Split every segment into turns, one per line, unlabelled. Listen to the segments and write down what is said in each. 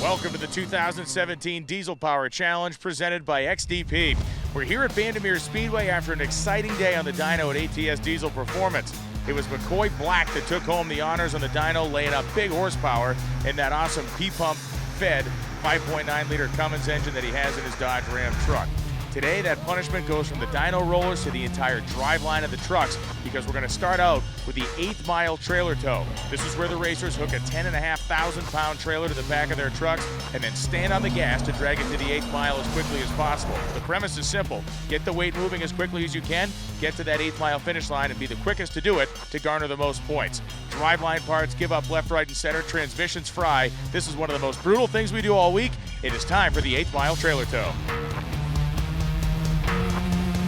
Welcome to the 2017 Diesel Power Challenge presented by XDP. We're here at Bandimere Speedway after an exciting day on the dyno at ATS Diesel Performance. It was McCoy Black that took home the honors on the dyno, laying up big horsepower in that awesome P-pump fed 5.9 liter Cummins engine that he has in his Dodge Ram truck. Today, that punishment goes from the dyno rollers to the entire driveline of the trucks, because we're going to start out with the 8th mile trailer tow. This is where the racers hook a 10,500 pound trailer to the back of their trucks and then stand on the gas to drag it to the 8th mile as quickly as possible. The premise is simple: get the weight moving as quickly as you can, get to that 8th mile finish line, and be the quickest to do it to garner the most points. Driveline parts give up left, right, and center. Transmissions fry. This is one of the most brutal things we do all week. It is time for the 8th mile trailer tow.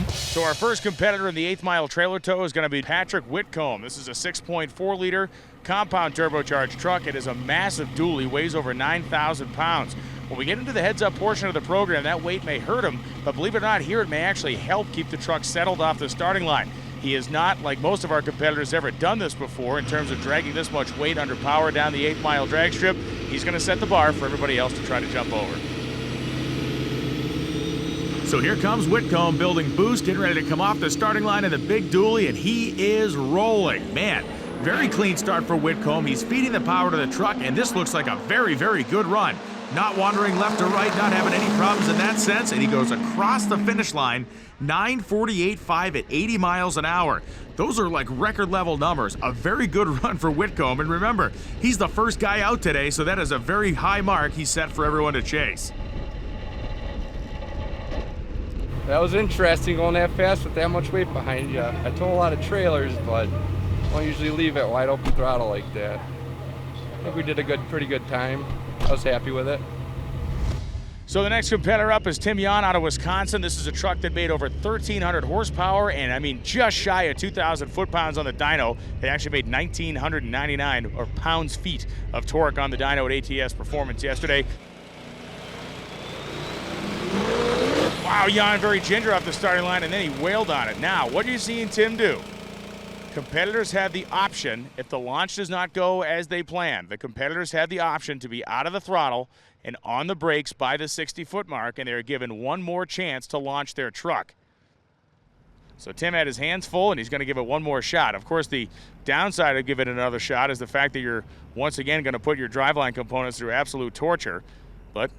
So our first competitor in the 8th mile trailer tow is going to be Patrick Whitcomb. This is a 6.4 liter compound turbocharged truck. It is a massive dually, weighs over 9,000 pounds. When we get into the heads up portion of the program, that weight may hurt him, but believe it or not, here it may actually help keep the truck settled off the starting line. He has not, like most of our competitors, ever done this before in terms of dragging this much weight under power down the 8th mile drag strip. He's going to set the bar for everybody else to try to jump over. So here comes Whitcomb building boost, getting ready to come off the starting line in the big dually, and he is rolling. Man, very clean start for Whitcomb. He's feeding the power to the truck, and this looks like a very, very good run. Not wandering left or right, not having any problems in that sense, and he goes across the finish line, 9:48.5 at 80 miles an hour. Those are like record level numbers. A very good run for Whitcomb, and remember, he's the first guy out today, so that is a very high mark he's set for everyone to chase.
That was interesting going that fast with that much weight behind you. I tow a lot of trailers, but I don't usually leave it wide open throttle like that. I think we did a pretty good time. I was happy with it.
So the next competitor up is Tim Yon out of Wisconsin. This is a truck that made over 1,300 horsepower and, I mean, just shy of 2,000 foot-pounds on the dyno. It actually made 1,999 or pounds-feet of torque on the dyno at ATS Performance yesterday. Wow, Jan very ginger off the starting line, and then he wailed on it. Now, what are you seeing Tim do? Competitors have the option, if the launch does not go as they planned, the competitors have the option to be out of the throttle and on the brakes by the 60-foot mark, and they're given one more chance to launch their truck. So Tim had his hands full, and he's going to give it one more shot. Of course, the downside of giving it another shot is the fact that you're once again going to put your driveline components through absolute torture, but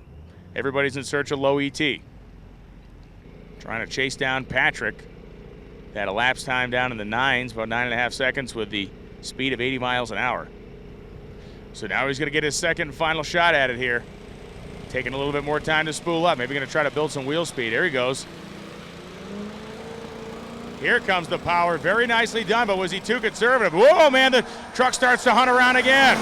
everybody's in search of low ET. Trying to chase down Patrick. Had a lapse time down in the 9s, about 9.5 seconds with the speed of 80 miles an hour. So now he's going to get his second and final shot at it here. Taking a little bit more time to spool up. Maybe going to try to build some wheel speed. Here he goes. Here comes the power. Very nicely done, but was he too conservative? Whoa, man, the truck starts to hunt around again.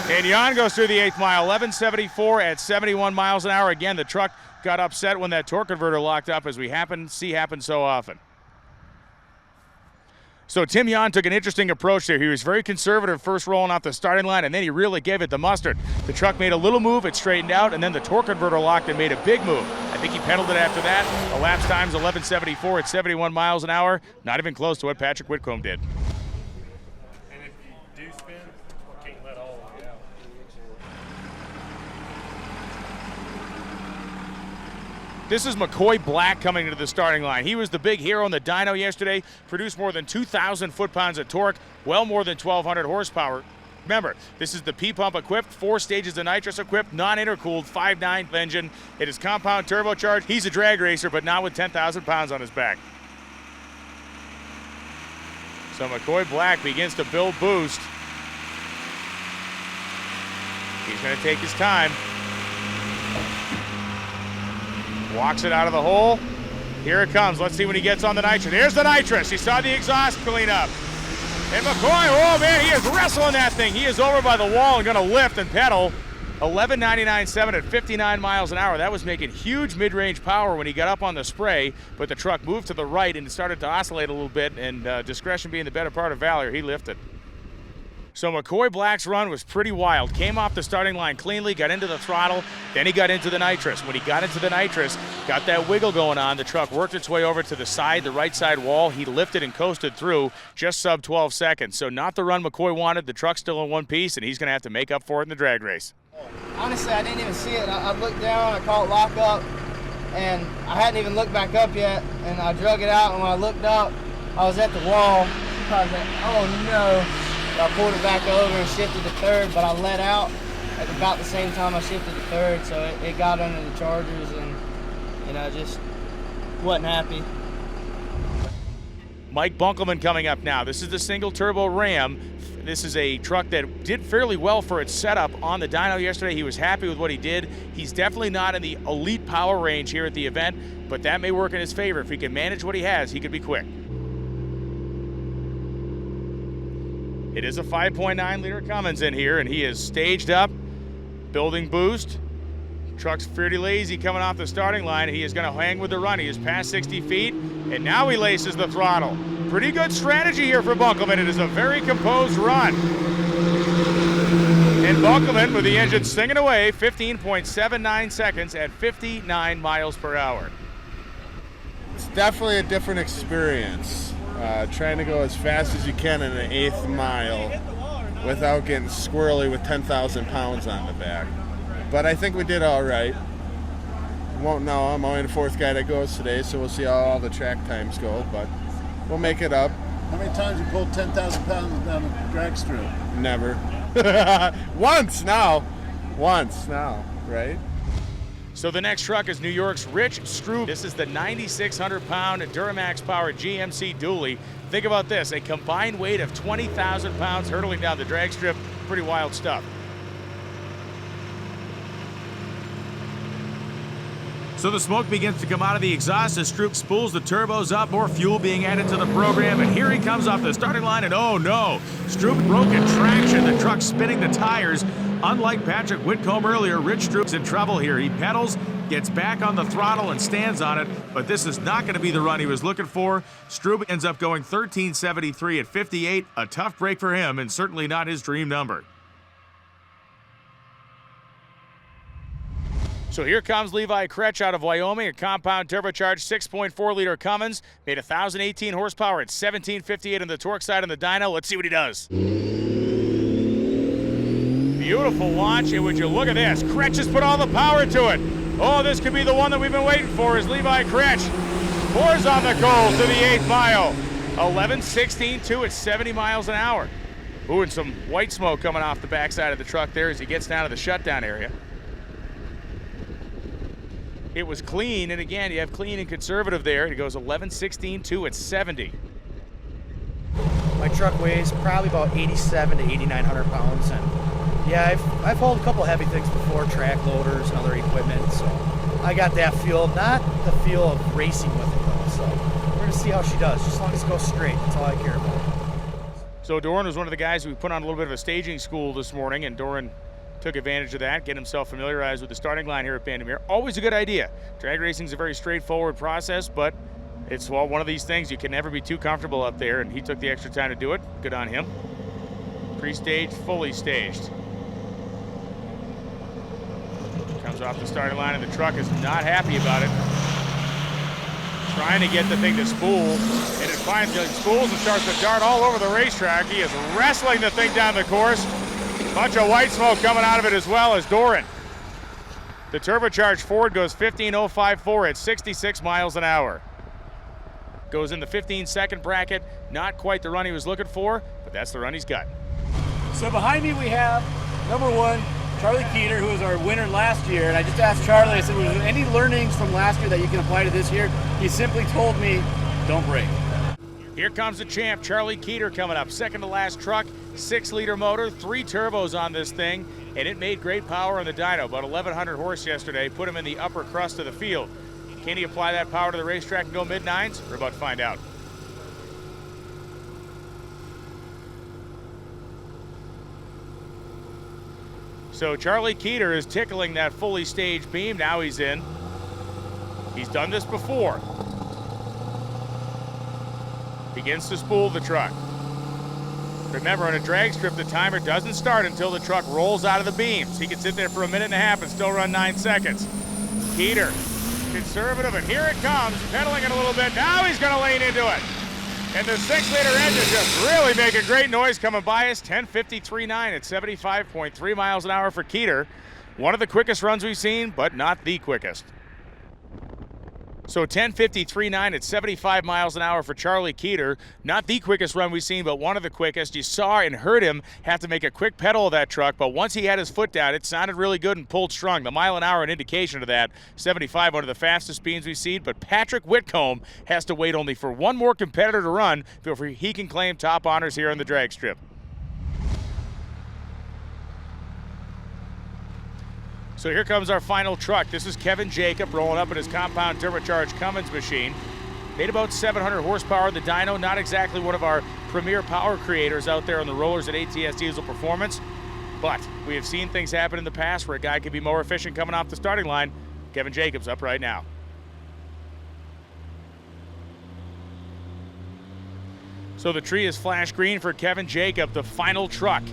And Jan goes through the 8th mile, 11:74 at 71 miles an hour. Again, the truck got upset when that torque converter locked up, as we see happen so often. So Tim Jan took an interesting approach there. He was very conservative first rolling off the starting line, and then he really gave it the mustard. The truck made a little move, it straightened out, and then the torque converter locked and made a big move. I think he pedaled it after that. The lapse time's 11:74 at 71 miles an hour. Not even close to what Patrick Whitcomb did. This is McCoy Black coming into the starting line. He was the big hero in the dyno yesterday, produced more than 2,000 foot-pounds of torque, well more than 1,200 horsepower. Remember, this is the P-pump equipped, 4 stages of nitrous equipped, non-intercooled, 5.9 engine. It is compound turbocharged. He's a drag racer, but not with 10,000 pounds on his back. So McCoy Black begins to build boost. He's going to take his time. Walks it out of the hole. Here it comes. Let's see when he gets on the nitrous. Here's the nitrous. You saw the exhaust clean up. And McCoy, oh man, he is wrestling that thing. He is over by the wall and going to lift and pedal. 11.99.7 at 59 miles an hour. That was making huge mid-range power when he got up on the spray, but the truck moved to the right and started to oscillate a little bit, and discretion being the better part of valor, he lifted. So McCoy Black's run was pretty wild. Came off the starting line cleanly, got into the throttle, then he got into the nitrous. When he got into the nitrous, got that wiggle going on, the truck worked its way over to the side, the right side wall. He lifted and coasted through just sub 12 seconds. So not the run McCoy wanted. The truck's still in one piece, and he's going to have to make up for it in the drag race.
Honestly, I didn't even see it. I looked down, I caught lock up, and I hadn't even looked back up yet, and I drug it out, and when I looked up, I was at the wall. I was like, oh no. I pulled it back over and shifted to third, but I let out at about the same time I shifted to third, so it got under the Chargers, and just wasn't happy.
Mike Buckleman coming up now. This is the single turbo Ram. This is a truck that did fairly well for its setup on the dyno yesterday. He was happy with what he did. He's definitely not in the elite power range here at the event, but that may work in his favor. If he can manage what he has, he could be quick. It is a 5.9 liter Cummins in here, and he is staged up, building boost. Truck's pretty lazy coming off the starting line. He is going to hang with the run. He is past 60 feet, and now he laces the throttle. Pretty good strategy here for Buckleman. It is a very composed run. And Buckleman, with the engine singing away, 15.79 seconds at 59 miles per hour.
It's definitely a different experience. Trying to go as fast as you can in an eighth mile without getting squirrely with 10,000 pounds on the back. But I think we did all right. Won't know. I'm only the fourth guy that goes today, so we'll see how all the track times go, but we'll make it up.
How many times you pulled 10,000 pounds down a drag strip?
Never. Once now, right?
So the next truck is New York's Rich Stroop. This is the 9,600-pound Duramax powered GMC dually. Think about this, a combined weight of 20,000 pounds hurtling down the drag strip. Pretty wild stuff. So the smoke begins to come out of the exhaust as Stroop spools the turbos up, more fuel being added to the program, and here he comes off the starting line, and oh no, Stroop broken traction, the truck spinning the tires. Unlike Patrick Whitcomb earlier, Rich Stroop's in trouble here. He pedals, gets back on the throttle and stands on it, but this is not going to be the run he was looking for. Stroop ends up going 13.73 at 58, a tough break for him and certainly not his dream number. So here comes Levi Kretsch out of Wyoming, a compound turbocharged 6.4 liter Cummins, made 1,018 horsepower at 1758 on the torque side on the dyno. Let's see what he does. Beautiful launch, and would you look at this? Kretsch has put all the power to it. Oh, this could be the one that we've been waiting for as Levi Kretsch pours on the coals to the 8th mile. 11.16.2 at 70 miles an hour. Ooh, and some white smoke coming off the backside of the truck there as he gets down to the shutdown area. It was clean, and again, you have clean and conservative there. It goes 11.16.2 at 70.
My truck weighs probably about 87 to 8,900 pounds, and yeah, I've hauled a couple heavy things before, track loaders and other equipment, so I got that feel, not the feel of racing with it though, so we're gonna see how she does, just as long as it goes straight, that's all I care about.
So Doran was one of the guys we put on a little bit of a staging school this morning, and Doran took advantage of that, get himself familiarized with the starting line here at Bandimere. Always a good idea. Drag racing is a very straightforward process, but it's one of these things you can never be too comfortable up there, and he took the extra time to do it. Good on him. Pre-staged, fully staged. Comes off the starting line, and the truck is not happy about it. Trying to get the thing to spool, and it finally spools and starts to dart all over the racetrack. He is wrestling the thing down the course. Bunch of white smoke coming out of it as well as Doran. The turbocharged Ford goes 15.054 at 66 miles an hour. Goes in the 15-second bracket. Not quite the run he was looking for, but that's the run he's got.
So behind me we have number 1, Charlie Keeter, who was our winner last year. And I just asked Charlie, I said, was there any learnings from last year that you can apply to this year? He simply told me, don't brake.
Here comes the champ, Charlie Keeter, coming up. Second to last truck, 6-liter motor, 3 turbos on this thing, and it made great power on the dyno. About 1,100 horse yesterday, put him in the upper crust of the field. Can he apply that power to the racetrack and go mid-9s? We're about to find out. So Charlie Keeter is tickling that fully staged beam. Now he's in. He's done this before. Begins to spool the truck. Remember, on a drag strip, the timer doesn't start until the truck rolls out of the beams. He can sit there for a minute and a half and still run 9 seconds. Keeter, conservative, and here it comes, pedaling it a little bit. Now he's going to lane into it. And the 6-liter engine just really making great noise coming by us. 10:53.9 at 75.3 miles an hour for Keeter. One of the quickest runs we've seen, but not the quickest. So 10:53.9 at 75 miles an hour for Charlie Keeter. Not the quickest run we've seen, but one of the quickest. You saw and heard him have to make a quick pedal of that truck, but once he had his foot down, it sounded really good and pulled strong. The mile an hour an indication of that. 75, one of the fastest speeds we've seen, but Patrick Whitcomb has to wait only for one more competitor to run before he can claim top honors here on the drag strip. So here comes our final truck. This is Kevin Jacob rolling up in his compound turbocharged Cummins machine. Made about 700 horsepower. The dyno, not exactly one of our premier power creators out there on the rollers at ATS Diesel Performance, but we have seen things happen in the past where a guy could be more efficient coming off the starting line. Kevin Jacobs up right now. So the tree is flash green for Kevin Jacob, the final truck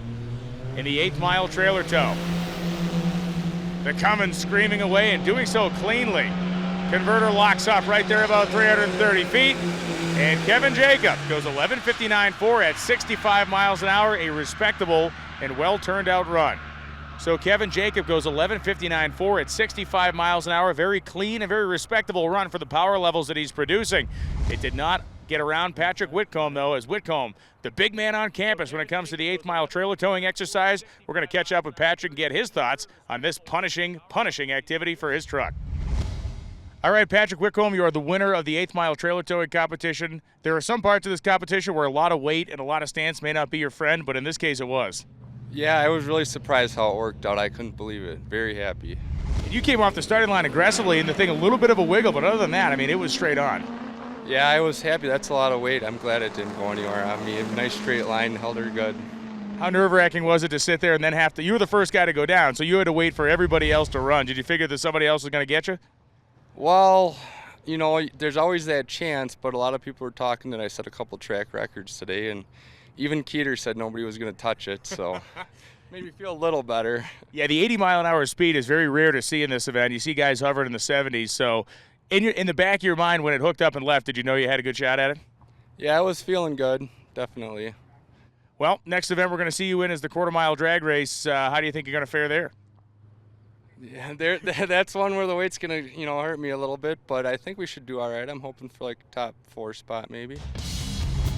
in the 8th mile trailer tow. The Cummins screaming away and doing so cleanly. Converter locks up right there about 330 feet. And Kevin Jacob goes 11:59.4 at 65 miles an hour, a respectable and well turned out run. So Kevin Jacob goes 11:59.4 at 65 miles an hour, very clean and very respectable run for the power levels that he's producing. It did not get around Patrick Whitcomb, though, as Whitcomb, the big man on campus when it comes to the 8th mile trailer towing exercise. We're going to catch up with Patrick and get his thoughts on this punishing activity for his truck. All right, Patrick Whitcomb, you are the winner of the 8th mile trailer towing competition. There are some parts of this competition where a lot of weight and a lot of stance may not be your friend, but in this case it was.
Yeah, I was really surprised how it worked out. I couldn't believe it. Very happy.
And you came off the starting line aggressively and the thing a little bit of a wiggle, but other than that, I mean, it was straight on.
Yeah, I was happy. That's a lot of weight. I'm glad it didn't go anywhere on me. A nice straight line, held her good.
How nerve-wracking was it to sit there and then have to, you were the first guy to go down, so you had to wait for everybody else to run. Did you figure that somebody else was going to get you?
Well, you know, there's always that chance, but a lot of people were talking that I set a couple track records today, and even Keeter said nobody was going to touch it, so made me feel a little better. Yeah, the 80 mile an hour speed is very rare to see in this event. You see guys hovering in the 70s, so in the back of your mind when it hooked up and left, did you know you had a good shot at it? Yeah, I was feeling good, definitely. Well, next event we're going to see you in is the quarter-mile drag race. How do you think you're going to fare there? Yeah, that's one where the weight's going to, hurt me a little bit, but I think we should do all right. I'm hoping for like top 4 spot maybe.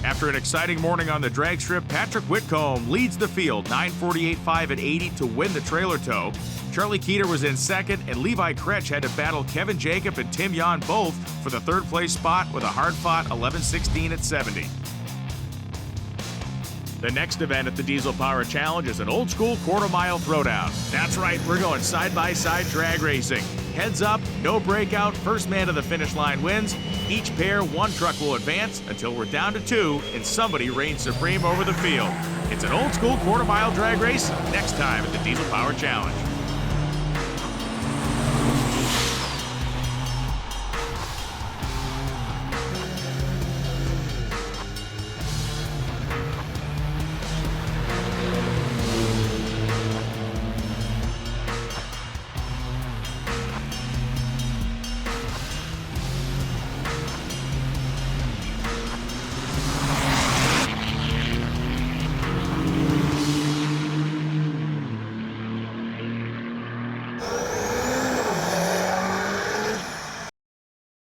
After an exciting morning on the drag strip, Patrick Whitcomb leads the field, 9:48.5 at 80 to win the trailer tow. Charlie Keeter was in second, and Levi Kretsch had to battle Kevin Jacob and Tim Yon both for the 3rd place spot with a hard-fought 11:16 at 70. The next event at the Diesel Power Challenge is an old-school quarter-mile throwdown. That's right, we're going side-by-side drag racing. Heads up, no breakout, first man to the finish line wins. Each pair, one truck will advance until we're down to 2 and somebody reigns supreme over the field. It's an old-school quarter-mile drag race next time at the Diesel Power Challenge.